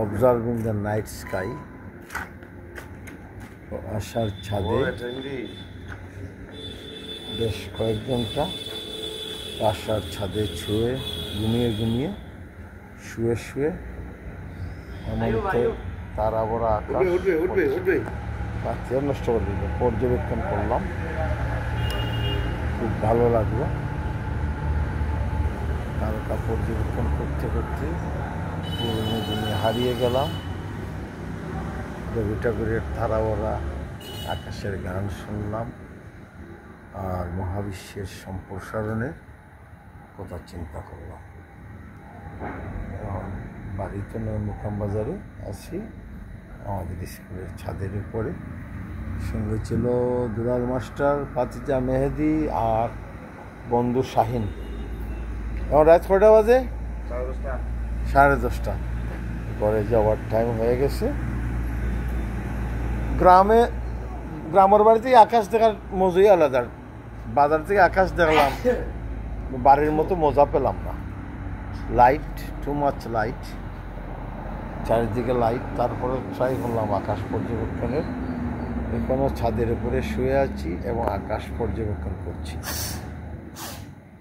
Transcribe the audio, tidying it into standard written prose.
Observing the night sky. আশার ছাদে বেশ কয়েক ঘন্টা আশার ছাদে ঘুমিয়ে শুয়ে এমন তারা বড় আকাশ নষ্ট করে দিল। পর্যবেক্ষণ করলাম, খুব ভালো লাগলো। তারকা পর্যবেক্ষণ করতে পুরনো দিনে হারিয়ে গেলাম। রবি ঠাকুরের তারা বড়া আকাশের গান শুনলাম আর মহাবিশ্বের সম্প্রসারণের কথা চিন্তা করলাম। বাড়িতে নয়, মুকাম বাজারে আছি, আমাদের স্কুলের ছাদের উপরে। সঙ্গে ছিল দুলাল মাস্টার, ভাতিজা মেহেদি আর বন্ধু শাহিন। এখন রাত কয়টা বাজে? 10:30। ঘরে যাওয়ার টাইম হয়ে গেছে। গ্রামের বাড়ি থেকে আকাশ দেখার মজাই আলাদা। বাজার থেকে আকাশ দেখলাম, বাড়ির মতো মজা পেলাম না। লাইট, টু মাচ লাইট, চারিদিকে লাইট। তারপরে ট্রাই করলাম আকাশ পর্যবেক্ষণের। এখনও ছাদের উপরে শুয়ে আছি এবং আকাশ পর্যবেক্ষণ করছি।